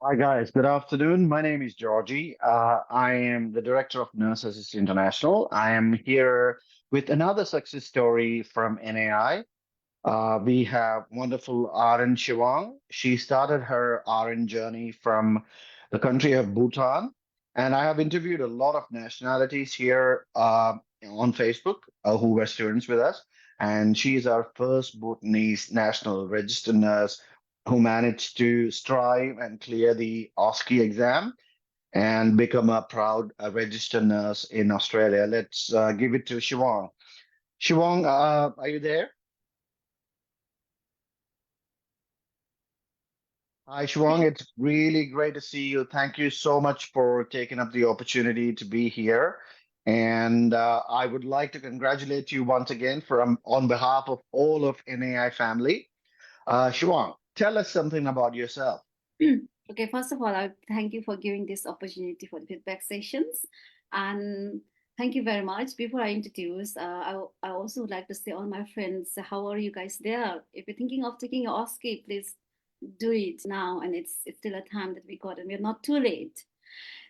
Hi guys, good afternoon. My name is Georgie. I am the director of Nurses International. I am here with another success story from NAI. We have wonderful RN Tshewang. She started her RN journey from the country of Bhutan, and I have interviewed a lot of nationalities here on Facebook who were students with us. And she is our first Bhutanese national registered nurse who managed to strive and clear the OSCE exam and become a proud registered nurse in Australia. Let's give it to Tshewang. Tshewang, are you there? Hi, Shwang. It's really great to see you. Thank you so much for taking up the opportunity to be here. And I would like to congratulate you once again from on behalf of all of NAI family. Shwang, tell us something about yourself. Okay, first of all, I thank you for giving this opportunity for the feedback sessions. And thank you very much. Before I introduce, I also would like to say, all my friends, how are you guys there? If you're thinking of taking your OSCE, please do it now. And it's still a time that we got, and we're not too late.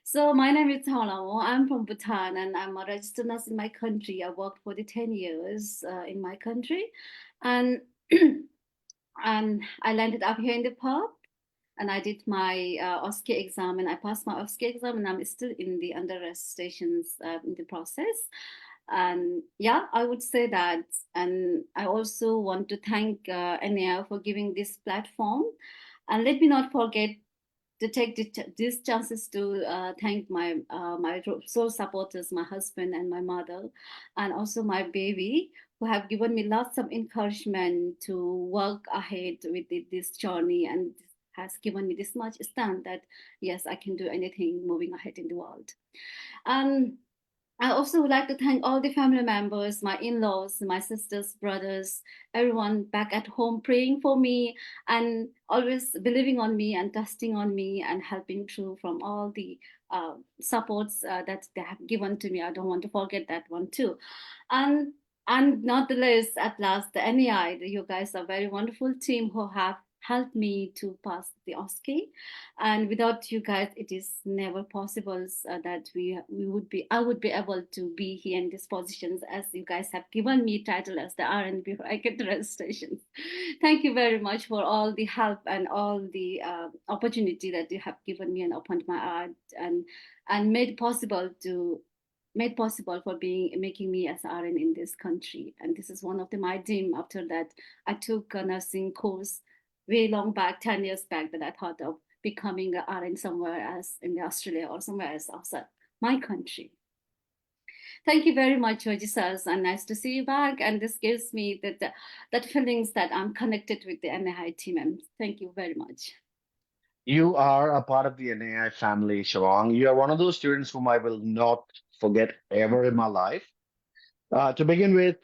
So my name is Tshewang. I'm from Bhutan, and I'm a registered nurse in my country. I worked for the 10 years in my country, and and I landed up here in the Perth, and I did my OSCE exam, and I passed my OSCE exam, and I'm still in the under stations in the process. And yeah, I would say that. And I also want to thank NAI for giving this platform. And let me not forget to take these chances to thank my soul supporters, my husband and my mother, and also my baby, who have given me lots of encouragement to work ahead with this journey, and has given me this much stand that yes, I can do anything moving ahead in the world. And I also would like to thank all the family members, my in laws, my sisters, brothers, everyone back at home praying for me and always believing on me and trusting on me and helping through from all the supports that they have given to me. I don't want to forget that one too. And and not the least, at last, the NEI, you guys are a very wonderful team who have helped me to pass the OSCE. And without you guys, it is never possible that we would be I would be able to be here in these positions, as you guys have given me title as the RN before I get the registration. Thank you very much for all the help and all the opportunity that you have given me and opened my heart and made possible for being making me as RN in this country. And this is one of my dream. After that, I took a nursing course way long back, 10 years back, that I thought of becoming a RN somewhere else in Australia or somewhere else outside my country. Thank you very much, Georgie Sars, and nice to see you back. And this gives me that feelings that I'm connected with the NII team. And thank you very much. You are a part of the NAI family, Tshewang. You are one of those students whom I will not forget ever in my life. To begin with,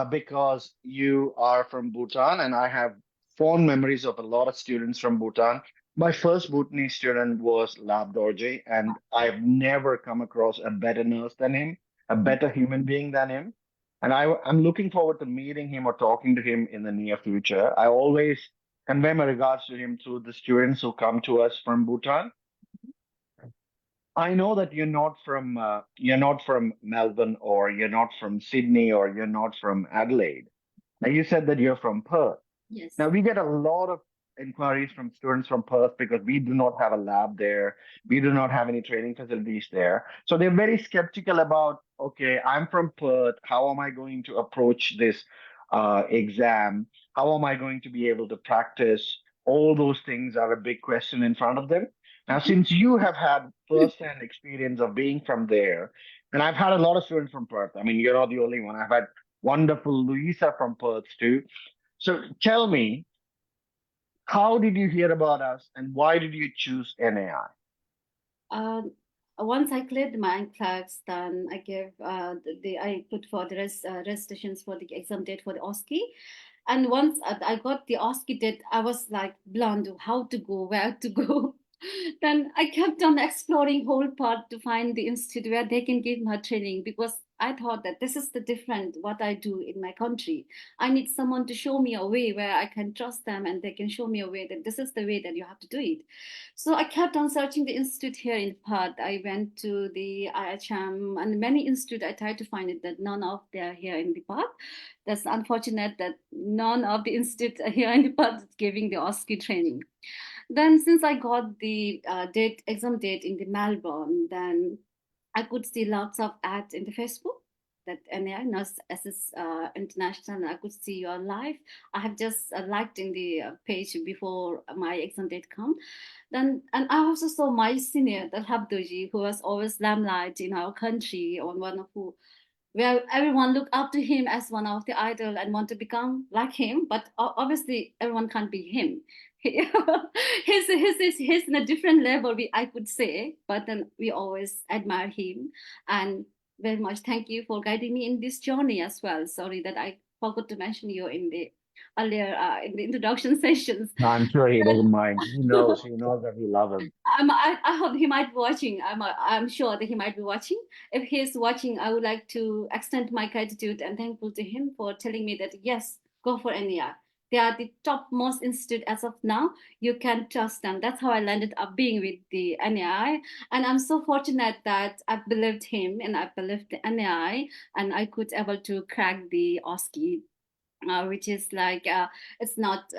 because you are from Bhutan, and I have fond memories of a lot of students from Bhutan. My first Bhutanese student was Lab Dorje, and I've never come across a better nurse than him, a better human being than him. And I'm looking forward to meeting him or talking to him in the near future. I always convey my regards to him through the students who come to us from Bhutan. I know that you're not from Melbourne, or you're not from Sydney, or you're not from Adelaide. Now you said that you're from Perth. Yes. Now we get a lot of inquiries from students from Perth because we do not have a lab there. We do not have any training facilities there. So they're very skeptical about, okay, I'm from Perth. How am I going to approach this exam? How am I going to be able to practice? All those things are a big question in front of them. Now, since you have had first-hand experience of being from there, and I've had a lot of students from Perth. I mean, you're not the only one. I've had wonderful Louisa from Perth too. So tell me, how did you hear about us and why did you choose NAI? Once I cleared my NCLEX, then I gave I put for the registrations for the exam date for the OSCE. And once I got the OSCE date, I was like blunt, how to go, where to go. Then I kept on exploring whole part to find the institute where they can give my training, because I thought that this is the different what I do in my country. I need someone to show me a way where I can trust them and they can show me a way that this is the way that you have to do it. So I kept on searching the institute here in Perth. I went to the IHM and many institute. I tried to find it, that none of they are here in the Perth. That's unfortunate that none of the institute here in the Perth is giving the OSCE training. Then since I got the exam date in the Melbourne, then I could see lots of ads in the Facebook that NAI Nurse Assist International, and I could see your live. I have just liked in the page before my exam date come. Then and I also saw my senior, that Habdoji, who was always limelight in our country, on one of who where everyone look up to him as one of the idol and want to become like him, but obviously everyone can't be him. He's in a different level, I could say, but then we always admire him. And very much thank you for guiding me in this journey as well. Sorry that I forgot to mention you in the earlier in the introduction sessions. No, I'm sure he doesn't mind. He knows that we love him. I hope he might be watching. I'm sure that he might be watching. If he is watching, I would like to extend my gratitude and thankful to him for telling me that yes, go for NER. They are the topmost institute as of now. You can trust them. That's how I landed up being with the NAI. And I'm so fortunate that I believed him and I believed the NAI, and I could able to crack the OSCE, which is like it's not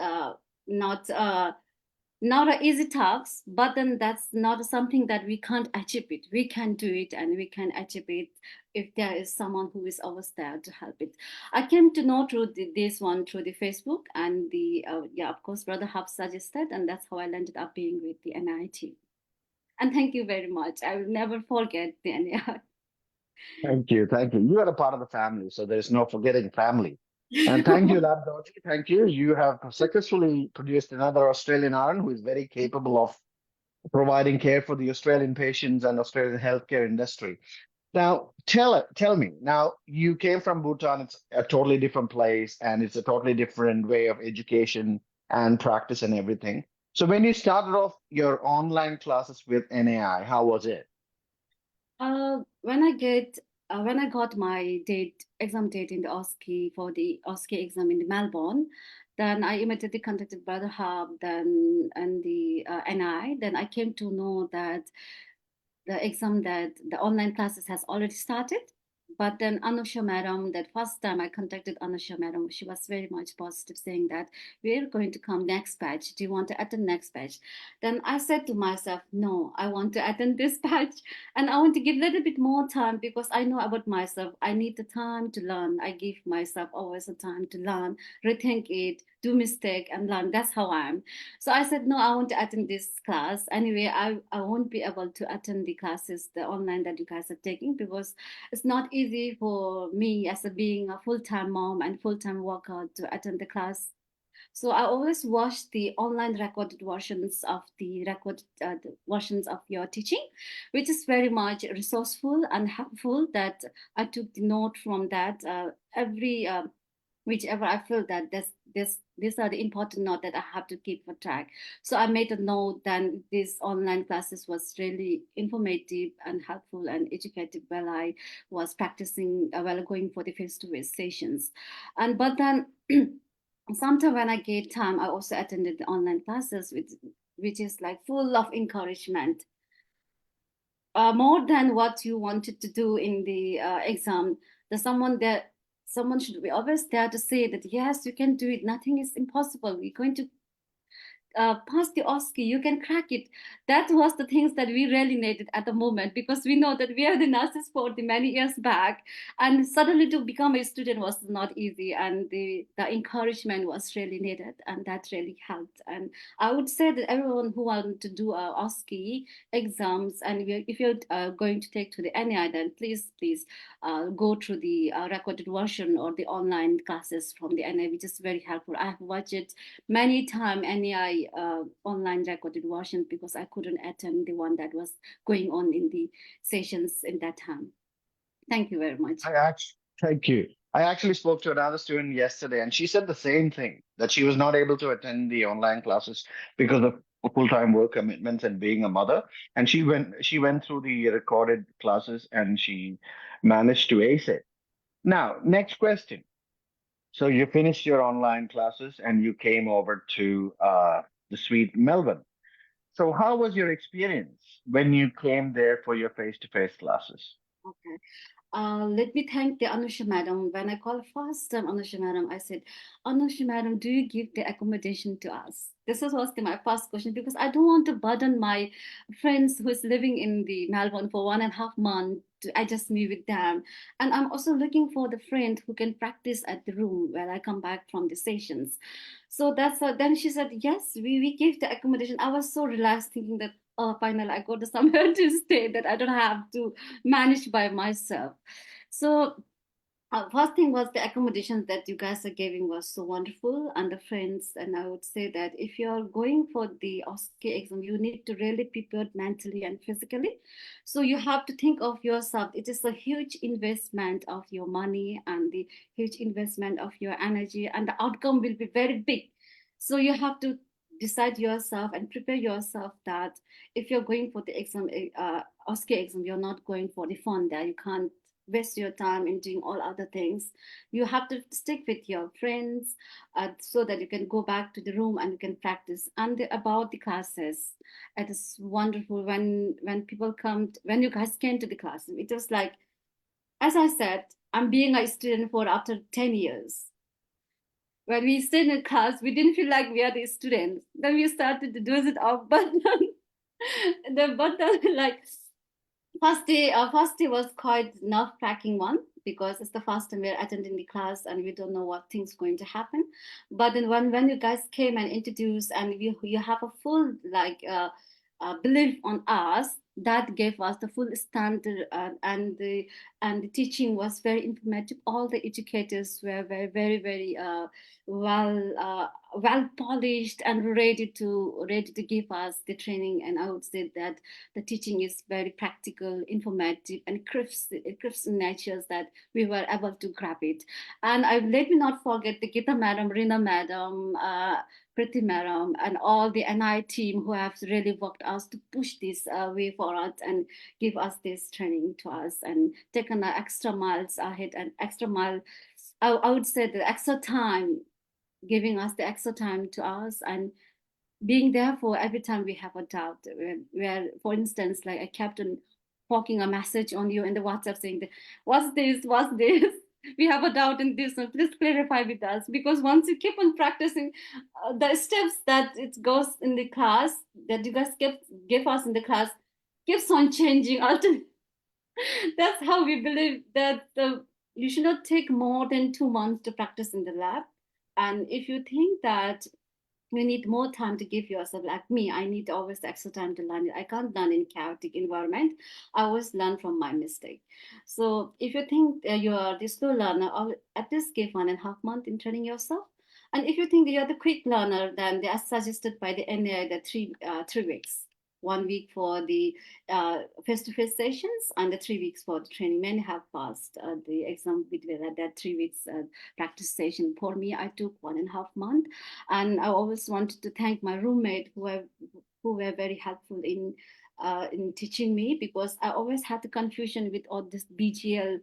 an easy task, but then that's not something that we can't achieve it. We can do it and we can achieve it if there is someone who is always there to help it. I came to know through this one through the Facebook, and the yeah, of course, Brother Hub suggested, and that's how I ended up being with the NIT. And thank you very much. I will never forget the NIT. Thank you. Thank you. You are a part of the family, so there's no forgetting family. And thank you, Lab Doji. Thank you. You have successfully produced another Australian RN who is very capable of providing care for the Australian patients and Australian healthcare industry. Now, tell me. Now, you came from Bhutan. It's a totally different place, and it's a totally different way of education and practice and everything. So, when you started off your online classes with NAI, how was it? When I got my exam date in the OSCE for the OSCE exam in the Melbourne, then I immediately contacted Brother Hub, then and the NI. Then I came to know that the online classes has already started. But then Anusha madam, that first time I contacted Anusha madam, she was very much positive, saying that we're going to come next batch. Do you want to attend next batch? Then I said to myself, no, I want to attend this batch, and I want to give a little bit more time, because I know about myself. I need the time to learn. I give myself always the time to learn, rethink it, do mistake and learn. That's how I am. So I said, no, I want to attend this class. Anyway, I won't be able to attend the classes, the online that you guys are taking, because it's not easy for me as a being a full-time mom and full-time worker to attend the class. So I always watch the online recorded versions of the versions of your teaching, which is very much resourceful and helpful. That I took the note from that every whichever I feel that these are the important note that I have to keep for track. So I made a note that these online classes was really informative and helpful and educative while I was practicing, while going for the face-to-face sessions. And but then sometimes when I get time, I also attended the online classes, which is like full of encouragement, more than what you wanted to do in the exam. There's someone should be always there to say that yes, you can do it. Nothing is impossible. We're going to pass the OSCE, you can crack it. That was the things that we really needed at the moment, because we know that we are the nurses for the many years back, and suddenly to become a student was not easy, and the encouragement was really needed, and that really helped. And I would say that everyone who want to do OSCE exams, and if you're going to take to the NI, then please go through the recorded version or the online classes from the NI, which is very helpful. I have watched it many times NEI online recorded version, because I couldn't attend the one that was going on in the sessions in that time. Thank you very much. Thank you. I actually spoke to another student yesterday, and she said the same thing, that she was not able to attend the online classes because of full-time work commitments and being a mother. And she went through the recorded classes and she managed to ace it. Now, next question. So you finished your online classes and you came over to the sweet Melbourne. So how was your experience when you came there for your face-to-face classes? Okay. Let me thank the Anusha madam. When I called first time Anusha madam, I said, Anusha madam, do you give the accommodation to us? My first question, because I don't want to burden my friends who is living in the Melbourne for 1.5 months to adjust me with them. And I'm also looking for the friend who can practice at the room when I come back from the sessions. So then she said, yes, we give the accommodation. I was so relaxed thinking that, oh, finally I got somewhere to stay, that I don't have to manage by myself. So first thing was the accommodations that you guys are giving was so wonderful, and the friends. And I would say that if you're going for the OSCE exam, you need to really prepare mentally and physically. So you have to think of yourself. It is a huge investment of your money and the huge investment of your energy, and the outcome will be very big. So you have to decide yourself and prepare yourself that if you're going for the exam, OSCE exam, you're not going for the fun there. You can't waste your time in doing all other things. You have to stick with your friends, so that you can go back to the room and you can practice. And about the classes, it is wonderful when people come, when you guys came to the class. It was like, as I said, I'm being a student for after 10 years. When we stayed in class, we didn't feel like we are the students. Then we started to do it off button. The button, like, first day was quite nerve-wracking one, because it's the first time we're attending the class and we don't know what things going to happen. But then when you guys came and introduced, and you have a full like belief on us, that gave us the full standard, and the teaching was very informative. All the educators were very well polished and ready to give us the training. And I would say that the teaching is very practical, informative, and crisp in natures, that we were able to grab it. And let me not forget the Gita madam, Rina madam, Priti madam, and all the NI team who have really worked us to push this way forward and give us this training to us, and taken extra miles ahead, and extra mile. I would say the extra time, giving us the extra time to us, and being there for every time we have a doubt, where for instance, like I kept on poking a message on you in the WhatsApp saying that, what's this we have a doubt in this one, please clarify with us. Because once you keep on practicing the steps that it goes in the class, that you guys give us in the class, keeps on changing. That's how we believe that you should not take more than 2 months to practice in the lab. And if you think that you need more time to give yourself, like me, I need always extra time to learn it. I can't learn in chaotic environment. I always learn from my mistake. So if you think you are the slow learner, at least give 1.5 months in training yourself. And if you think that you're the quick learner, then they are suggested by the NAI the 3 weeks. 1 week for the face-to-face sessions and the 3 weeks for the training. Many have passed the exam with that 3 weeks practice session. For me, I took 1.5 months, and I always wanted to thank my roommate who were very helpful in teaching me, because I always had the confusion with all this BGL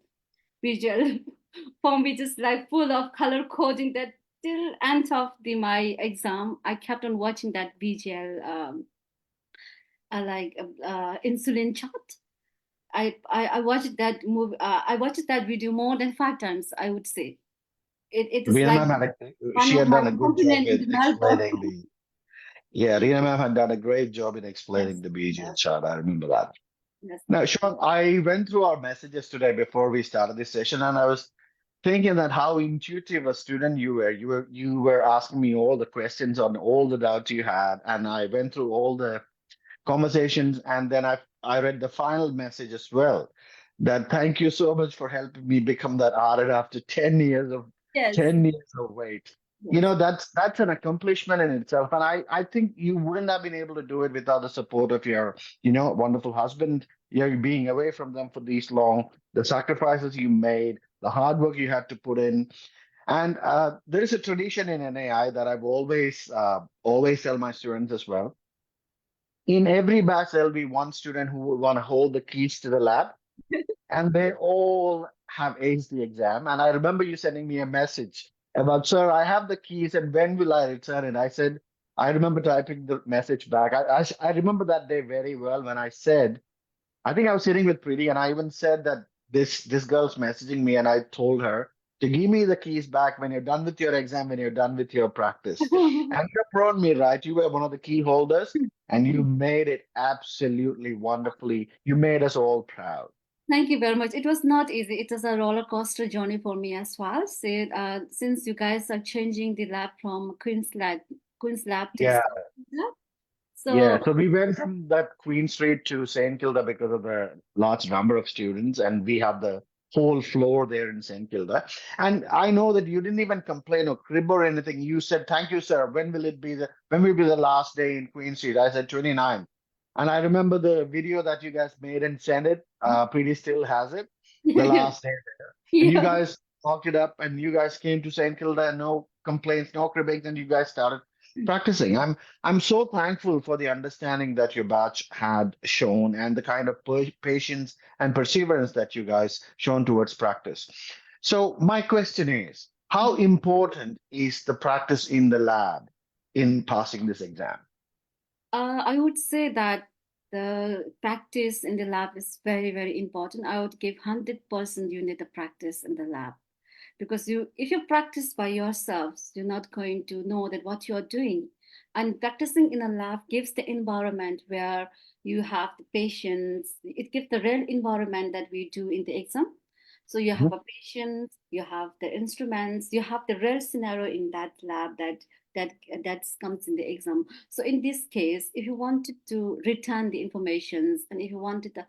form, which is like full of color coding. That till end of my exam, I kept on watching that BGL insulin chart. I watched that movie. I watched that video more than 5 times, I would say. It is Reena like ma'am one she of had my done a good job continent in with the Melbourne. explaining the, yeah, Reena ma'am had done a great job in explaining Yes, the BGL yes, chart. I remember that. yes. Now, Sean, I went through our messages today before we started this session, and I was thinking that how intuitive a student you were. You were asking me all the questions on all the doubts you had, and I went through all the conversations, and then I read the final message as well. That thank you so much for helping me become that RN after 10 years of wait. You Yes. know, that's an accomplishment in itself. And I think you wouldn't have been able to do it without the support of your, wonderful husband. You're being away from them for these long, the sacrifices you made, the hard work you had to put in. And there is a tradition in NAI that I've always tell my students as well. In every batch, there'll be one student who will want to hold the keys to the lab, and they all have aced the exam. And I remember you sending me a message about, sir, I have the keys, and when will I return it? I said, I remember typing the message back. I remember that day very well when I said, I think I was sitting with Preeti, and I even said that this girl's messaging me, and I told her to give me the keys back when you're done with your exam, when you're done with your practice. And you proved me right. You were one of the key holders, and you made it absolutely wonderfully. You made us all proud. Thank you very much. It was not easy. It was a roller coaster journey for me as well. Since you guys are changing the lab from Queen's Lab to Yeah. South Lab. Yeah, So so we went from that Queen Street to St. Kilda because of the large number of students, and we have the whole floor there in St. Kilda. And I know that you didn't even complain or crib or anything. You said, "Thank you, sir. When will be the last day in Queen Street?" I said 29. And I remember the video that you guys made and sent it. Preeti still has it, the last day there. And you yeah. guys talked it up, and you guys came to St. Kilda, and no complaints, no cribbings, and you guys started practicing. I'm so thankful for the understanding that your batch had shown and the kind of patience and perseverance that you guys shown towards practice. So my question is, how important is the practice in the lab in passing this exam? I would say that the practice in the lab is very, very important. I would give 100% you need the practice in the lab, because if you practice by yourselves, you're not going to know that what you're doing. And practicing in a lab gives the environment where you have the patients. It gives the real environment that we do in the exam. So you have Mhm. a patient, you have the instruments, you have the real scenario in that lab that that comes in the exam. So in this case, if you wanted to return the informations and if you wanted the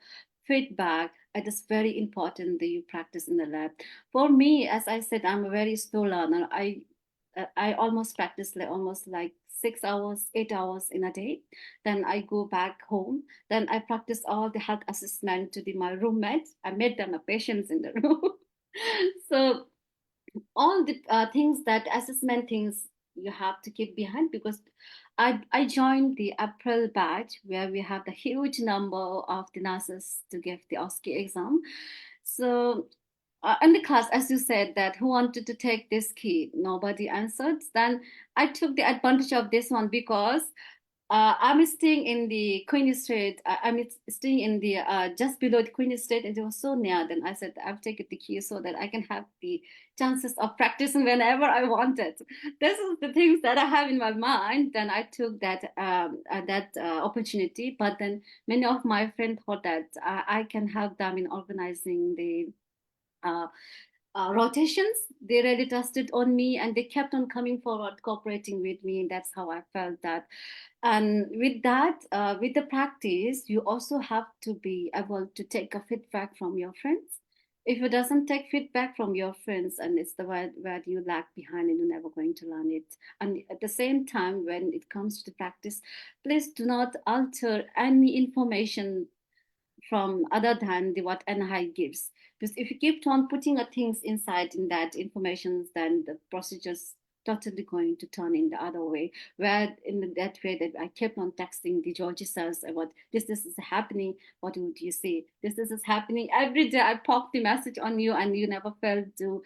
feedback, it is very important that you practice in the lab. For me, as I said, I'm a very slow learner. I almost practice like almost like 6 hours, 8 hours in a day. Then I go back home. Then I practice all the health assessment to my roommates. I made them a patients in the room. So all the things that assessment things you have to keep behind, because I joined the April batch where we have the huge number of the nurses to give the OSCE exam. So in the class, as you said, that who wanted to take this key, nobody answered. Then I took the advantage of this one, because I'm staying in the Queen Street. I'm staying in the just below the Queen Street, and it was so near. Then I said, I've taken the key so that I can have the chances of practicing whenever I wanted. This is the things that I have in my mind. Then I took that opportunity. But then many of my friends thought that I can help them in organizing the uh, rotations. They really trusted on me, and they kept on coming forward, cooperating with me. And that's how I felt that. And with that, with the practice, you also have to be able to take a feedback from your friends. If it doesn't take feedback from your friends, and it's the where you lag behind and you're never going to learn it. And at the same time, when it comes to the practice, please do not alter any information from other than the what NI gives. Because if you keep on putting things inside in that information, then the procedures totally going to turn in the other way. Where in that way that I kept on texting the Georgie cells about this is happening. What would you say? This is happening every day. I pop the message on you, and you never failed to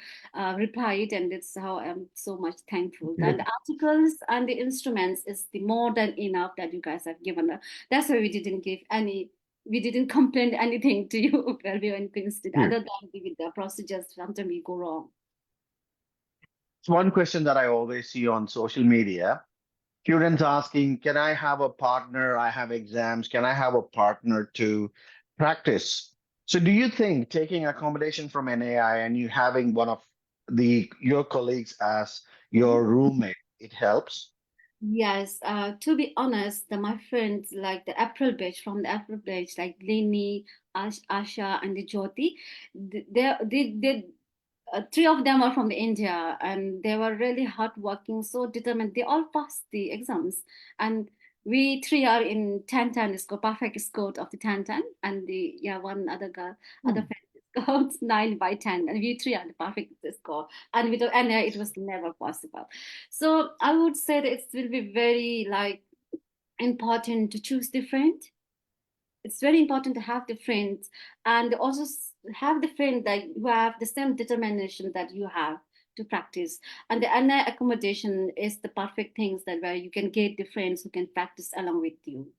reply it, and that's how I'm so much thankful. And the articles and the instruments is the more than enough that you guys have given. That's why we didn't give any, we didn't complain anything to you where we were instead, Yeah. other than with the procedures sometimes we go wrong. It's one question that I always see on social media. Students asking, can I have a partner? I have exams. Can I have a partner to practice? So do you think taking accommodation from an AI and you having one of your colleagues as your roommate, it helps? Yes, to be honest, my friends like the April batch from the April batch, like Lini, Asha, and the Jyoti, they three of them are from India, and they were really hardworking, so determined. They all passed the exams, and we three are in 10-10 score, perfect score of the 10-10, and the one other girl, other Hmm. friend got 9/10, and we three are the perfect score. And with Anna, it was never possible. So I would say that it will be very like important to choose the friend. It's very important to have the friends, and also have the friend that who have the same determination that you have to practice. And the anna accommodation is the perfect things that where you can get the friends who can practice along with you.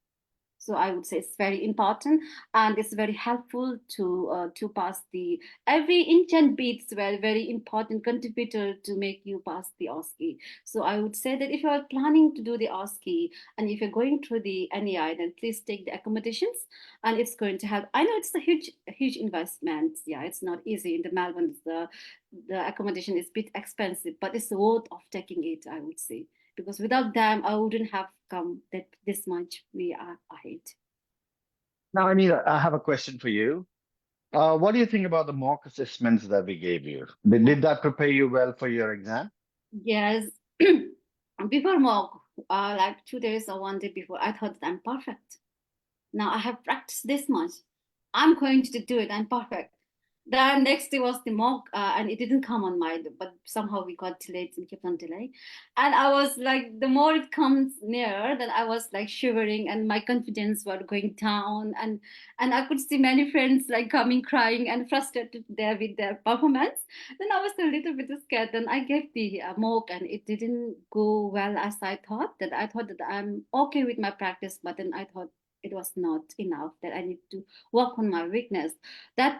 So I would say it's very important, and it's very helpful to pass the every inch and bits were very important contributor to make you pass the OSCE. So I would say that if you are planning to do the OSCE and if you're going through the NEI, then please take the accommodations, and it's going to help. I know it's a huge investment. Yeah, it's not easy in the Melbourne. The accommodation is a bit expensive, but it's worth of taking it, I would say, because without them, I wouldn't have come that this much we are ahead. Now, Anita, I have a question for you. What do you think about the mock assessments that we gave you? Did that prepare you well for your exam? Yes, before mock, like 2 days or one day before, I thought that I'm perfect. Now I have practiced this much. I'm going to do it. I'm perfect. The next day was the mock, and it didn't come on my, but somehow we got delayed and kept on delaying. And I was like, the more it comes near, then I was like shivering, and my confidence were going down, and I could see many friends like coming crying and frustrated there with their performance. Then I was a little bit scared. Then I gave the mock, and it didn't go well as I thought. That I thought that I'm okay with my practice, but then I thought it was not enough. That I need to work on my weakness. That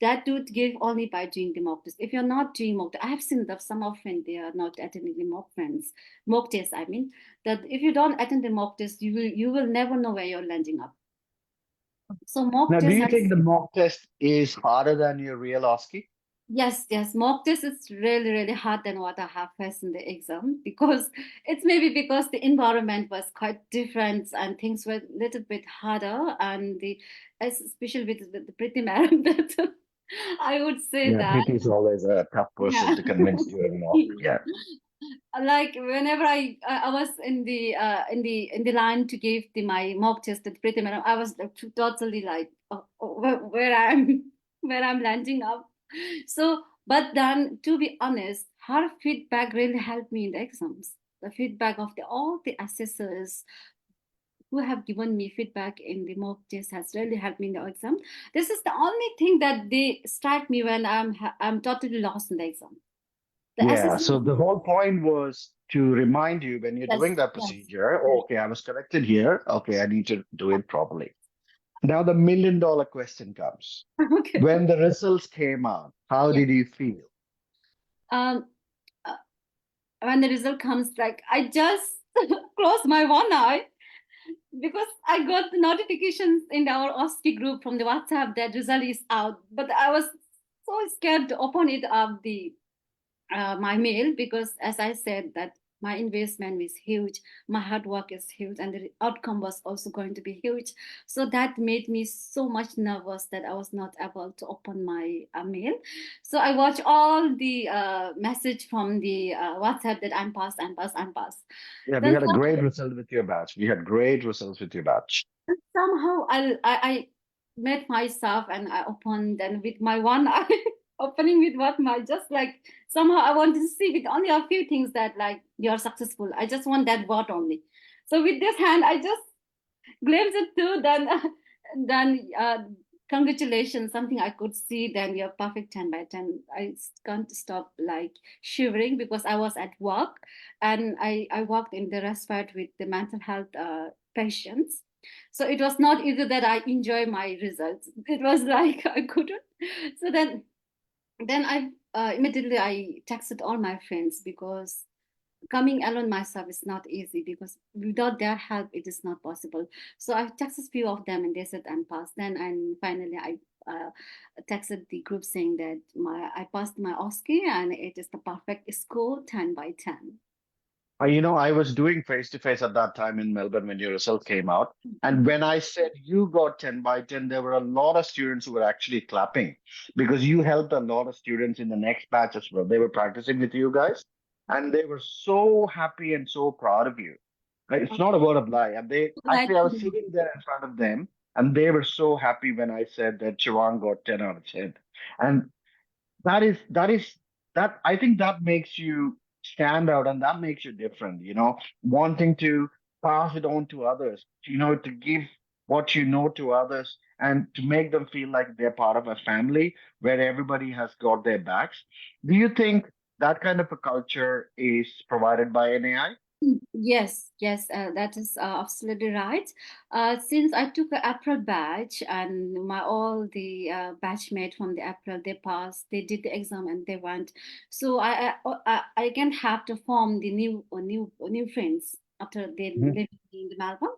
that would give only by doing the mock test. If you're not doing mock test, I have seen that some often they are not attending the mock test. I mean that if you don't attend the mock test, you will never know where you're landing up. So mock Now, do test you think has, the mock test is harder than your real OSCE? yes, mock test is really hard than what I have faced in the exam, because it's maybe because the environment was quite different and things were a little bit harder, and the especially with the pretty madam that I would say Yeah, that. Preeti is always a tough person Yeah. to convince you of mock. Yeah. Like whenever I was in the line to give my mock test at Pretty Madam, I was like totally like where I'm where I'm landing up. So, but then to be honest, her feedback really helped me in the exams. The feedback of all the assessors who have given me feedback in the mock test has really helped me in the exam. This is the only thing that they strike me when I'm totally lost in the exam. The Yeah. assessors. So the whole point was to remind you when you're doing Yes, that yes, procedure, oh, okay, I was corrected here. Okay, I need to do it properly. Now the $1 million question comes. okay. When the results came out, how Yeah. did you feel? Um, uh, when the result comes, like I just close my one eye because I got the notifications in our OSCE group from the WhatsApp that result is out. But I was so scared to open it up my mail, because as I said that my investment is huge, my hard work is huge, and the outcome was also going to be huge. So that made me so much nervous that I was not able to open my mail. So I watched all the message from the WhatsApp that I'm passed, I'm passed, I'm passed. Yeah, we Then had a great result with your batch. We had great results with your batch. somehow I made myself and I opened, and with my one eye opening with what my, just like somehow I wanted to see with only a few things that like you're successful. I just want that word only. So with this hand, I just glimpsed it too. Then then congratulations, something I could see. Then you're perfect 10 by 10. I can't stop like shivering because I was at work, and I worked in the respite with the mental health patients. So it was not either that I enjoy my results. It was like I couldn't. So then I immediately I texted all my friends, because coming alone myself is not easy, because without their help it is not possible. So I texted few of them and they said I'm passed. Then and finally I texted the group saying that I passed my OSCE and it is the perfect score, 10 by 10. I was doing face to face at that time in Melbourne when your result came out. And Mhm. when I said you got 10 by 10, there were a lot of students who were actually clapping because you helped a lot of students in the next batch as well. They were practicing with you guys and they were so happy and so proud of you. Like, it's not a word of lie. And they Glad actually, I to was know. sitting there in front of them and they were so happy when I said that Tshewang got 10 out of 10. And that I think that makes you stand out and that makes you different, wanting to pass it on to others, to give what you know to others and to make them feel like they're part of a family where everybody has got their backs. Do you think that kind of a culture is provided by NAI? Yes, yes, that is absolutely right. Since I took a April batch, and my all the batchmate from the April, they passed, they did the exam and they went. So I again have to form the new friends after they Mhm. lived in the Melbourne.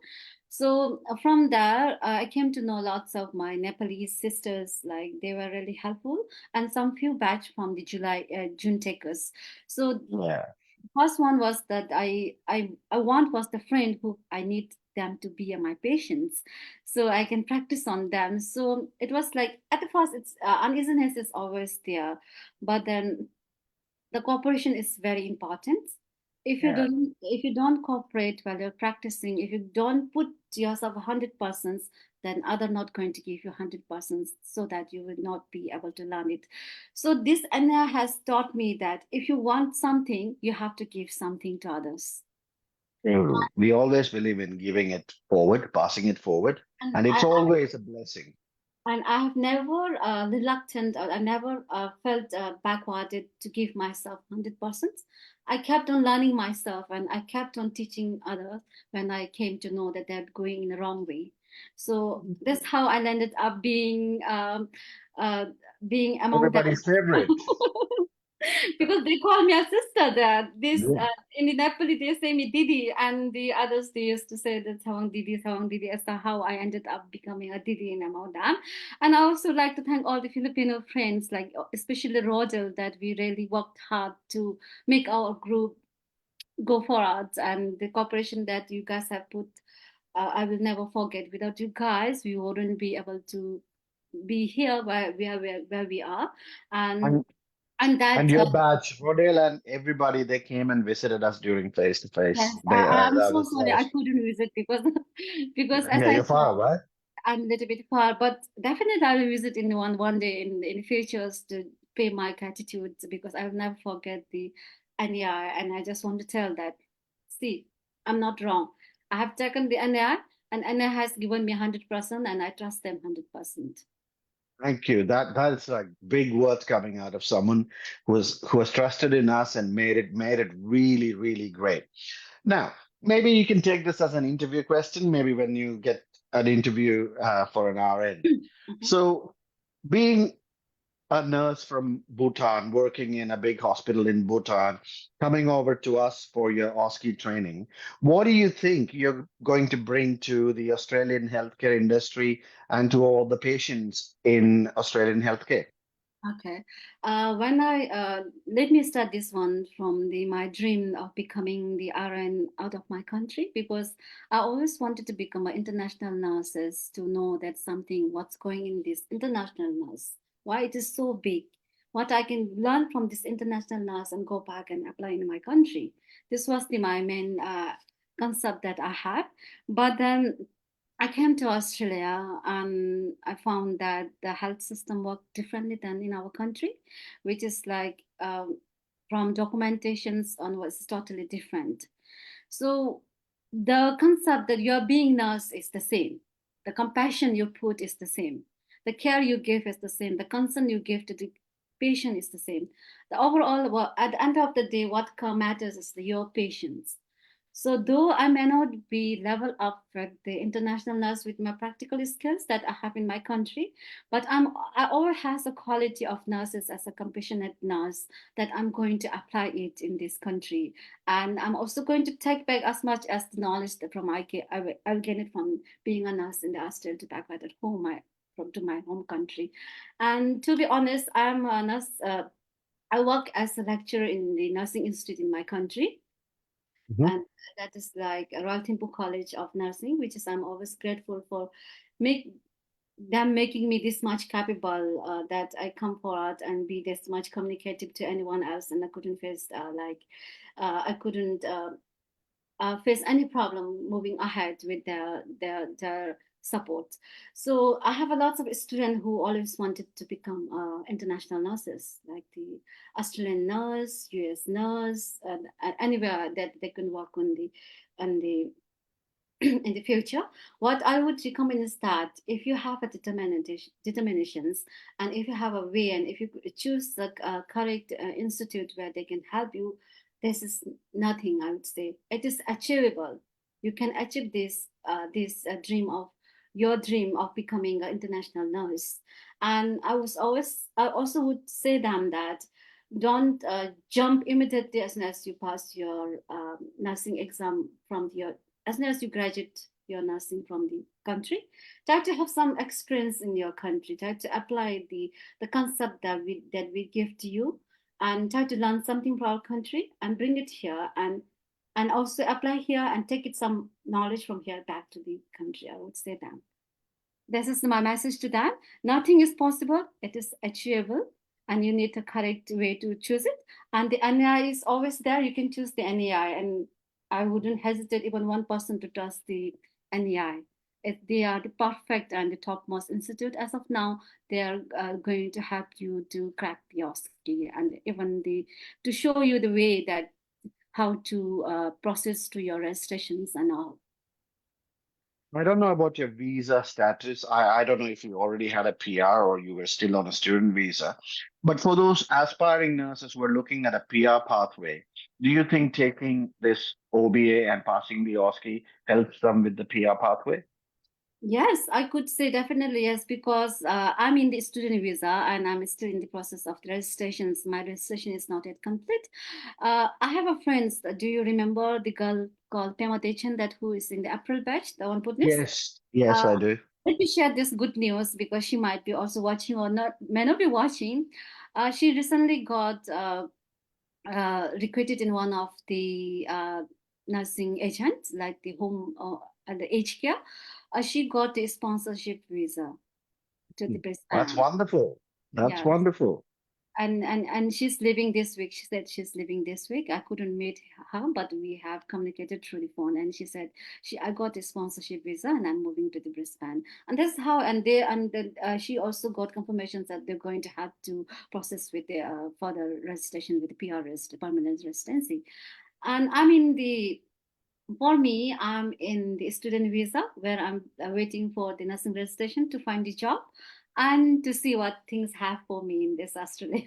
So from there, I came to know lots of my Nepalese sisters. Like they were really helpful, and some few batch from the June takers. So Yeah. first one was that I want was the friend who I need them to be my patients, so I can practice on them. So it was like at the first it's uneasiness is always there, but then the cooperation is very important. Yeah. If you don't cooperate while you're practicing, if you don't put yourself 100%, then other not going to give you 100%, so that you will not be able to learn it. So this Anna has taught me that if you want something, you have to give something to others. True. We always believe in giving it forward, passing it forward, and and it's I, always a blessing. and I have never reluctant, or I never felt backwarded to give myself 100%. I kept on learning myself, and I kept on teaching others when I came to know that they're going in the wrong way. So that's how I ended up uh, being among them. Everybody's favorite. Because they call me a sister there. This Yeah. in the Nepali they say me Didi, and the others they used to say that Tshewang Didi. As to how I ended up becoming a Didi in among them. And I also like to thank all the Filipino friends, like especially Roger, that we really worked hard to make our group go forward, and the cooperation that you guys have put. I will never forget. Without you guys, we wouldn't be able to be here where we are, and And and and that your batch, Rodale and everybody, they came and visited us during face to yes, face. They I'm that so was that sorry I was couldn't visit because because as yeah, I you're far, said, right? I'm a little bit far, but definitely I will visit in one day in futures to pay my gratitude, because I will never forget the NER. And I just want to tell that, see, I'm not wrong. I have taken the NER, and NER has given me 100%, and I trust them 100%. Thank you. That's like big words coming out of someone who has trusted in us and made it really, really great. Now, maybe you can take this as an interview question, maybe when you get an interview for an RN. Okay. So being a nurse from Bhutan working in a big hospital in Bhutan, coming over to us for your OSCE training. What do you think you're going to bring to the Australian healthcare industry and to all the patients in Australian healthcare? Okay. When I let me start this one from my dream of becoming the RN out of my country, because I always wanted to become an international nurses to know that something what's going in this international nurse, why it is so big, what I can learn from this international nurse and go back and apply in my country. This was my main concept that I had, but then I came to Australia and I found that the health system worked differently than in our country, which is like from documentations onwards, totally different. So the concept that you're being nurse is the same. The compassion you put is the same. The care you give is the same. The concern you give to the patient is the same. The overall, well, at the end of the day, what matters is your patients. So though I may not be level up with the international nurse with my practical skills that I have in my country, but I always has a quality of nurses as a compassionate nurse that I'm going to apply it in this country, and I'm also going to take back as much as the knowledge that from I will gain it from being a nurse in the Australia to back at home, from to my home country. And to be honest, I'm a nurse. I work as a lecturer in the nursing institute in my country, Mhm. and that is like a Royal Temple College of Nursing, which is I'm always grateful for make them making me this much capable that I come forward and be this much communicative to anyone else, and I couldn't face I couldn't face any problem moving ahead with their support. So I have a lot of students who always wanted to become international nurses, like the Australian nurse, US nurse, anywhere that they can work on the in the future. What I would recommend is that if you have a determinations, and if you have a way, and if you choose the correct institute where they can help you, this is nothing. I would say it is achievable. You can achieve this dream of your dream of becoming an international nurse. And I also would say them that don't jump immediately as soon as you pass your nursing exam from your as soon as you graduate your nursing from the country. Try to have some experience in your country. Try to apply the concept that we give to you, and try to learn something from our country and bring it here, and also apply here and take it some knowledge from here back to the country. I would say that. This is my message to them. Nothing is possible, it is achievable, and you need the correct way to choose it. And the NAI is always there. You can choose the NAI, and I wouldn't hesitate even 1% to trust the NAI. If they are the perfect and the topmost institute as of now, they are going to help you to crack the OSCE, and even to show you the way that how to process to your registrations and all. I don't know about your visa status. I don't know if you already had a PR or you were still on a student visa. But for those aspiring nurses who are looking at a PR pathway, do you think taking this OBA and passing the OSCE helps them with the PR pathway? Yes, I could say definitely yes, because I'm in the student visa and I'm still in the process of the registrations. My registration is not yet complete. I have a friend. Do you remember the girl called Pema Dechen, that who is in the April batch, the one Putness? Yes, yes, Uh, I do. Let me share this good news because she might be also watching or not, may not be watching. She recently got recruited in one of the nursing agents, like the home and the aged care. She got a sponsorship visa to the That's Brisbane. wonderful. That's Yes. wonderful. And she's leaving this week. She said she's leaving this week. I couldn't meet her, but we have communicated through the phone. And she said I got a sponsorship visa and I'm moving to the Brisbane. And that's how. And then she also got confirmations that they're going to have to process with the further registration with the PRS, the permanent residency. And I'm in the for me, I'm in the student visa where I'm waiting for the nursing registration to find a job and to see what things have for me in this Australia.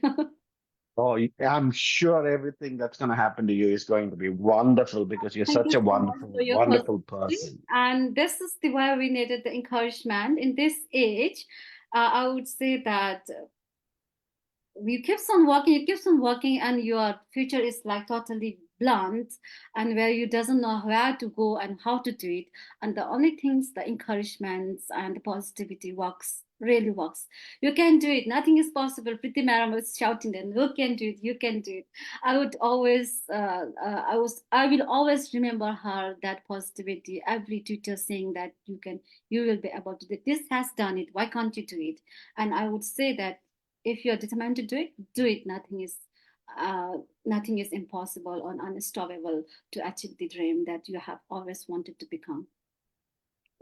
Oh, I'm sure everything that's going to happen to you is going to be wonderful because you're Thank such you a so much wonderful, for your wonderful positivity. person. And this is the why we needed the encouragement in this age. I would say that you keep on working, and your future is like totally blunt, and where you doesn't know where to go and how to do it. And the only things, the encouragements and the positivity works really works. You can do it. Nothing is possible. Pretty Madam was shouting then, you can do it. You can do it. I would always, I will always remember her, that positivity. Every tutor saying that you will be able to do it. This has done it. Why can't you do it? And I would say that if you're determined to do it, do it. Nothing is impossible or unstoppable to achieve the dream that you have always wanted to become.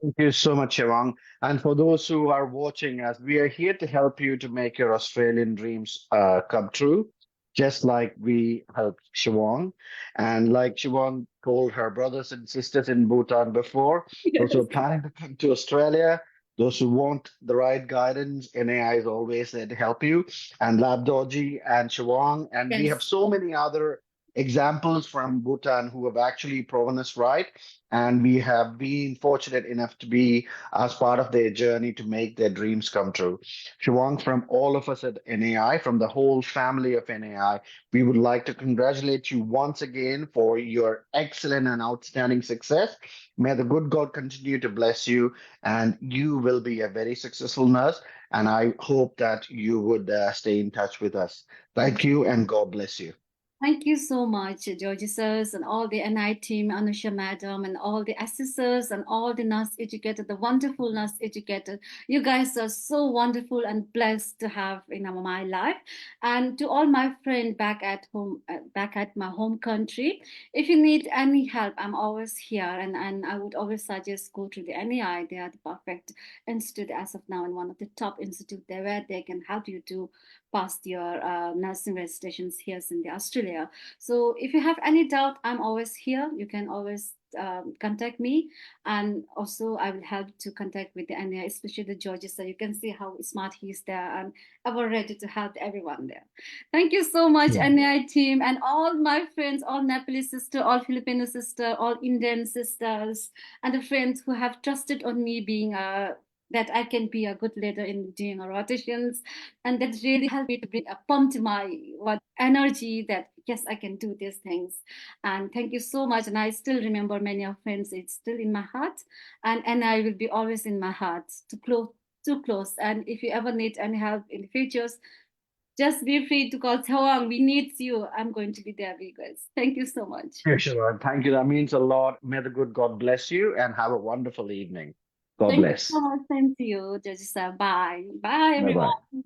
Thank you so much, Tshewang. And for those who are watching us, we are here to help you to make your Australian dreams come true, just like we helped Tshewang. And like Tshewang told her brothers and sisters in Bhutan before, those who are planning to come to Australia, those who want the right guidance, NAI is always there to help you. And Labdorji and Tshewang, and we have Yes. so many other examples from Bhutan who have actually proven us right, and we have been fortunate enough to be as part of their journey to make their dreams come true. Shivang, from all of us at NAI, from the whole family of NAI, we would like to congratulate you once again for your excellent and outstanding success. May the good God continue to bless you, and you will be a very successful nurse. And I hope that you would stay in touch with us. Thank you, and God bless you. Thank you so much, Georgie sirs, and all the NI team, Anusha madam, and all the assessors, and all the nurse educators, the wonderful nurse educators. You guys are so wonderful and blessed to have in my life. And to all my friends back at home, back at my home country, if you need any help, I'm always here. And I would always suggest go to the NEI. They are the perfect institute as of now, and one of the top institute there where they can help you to pass your nursing registrations here in the Australia. So if you have any doubt, I'm always here. You can always contact me, and also I will help to contact with the NAI, especially the Georges. So you can see how smart he is there and ever ready to help everyone there. Thank you so much, Yeah. NAI team, and all my friends, all Nepalese sisters, all Filipino sisters, all Indian sisters, and the friends who have trusted on me being a that I can be a good leader in doing our rotations, and that really helped me to bring a pump to my what energy that yes, I can do these things. And thank you so much. And I still remember many of friends. It's still in my heart, and I will be always in my heart too close. And if you ever need any help in the futures, just be free to call Tshewang. We need you. I'm going to be there for you guys. Thank you so much. Yeah, sure. Thank you. That means a lot. May the good God bless you and have a wonderful evening. God Thank you so bless. much. Same to you, Judge. Bye. Bye, Bye bye. everyone.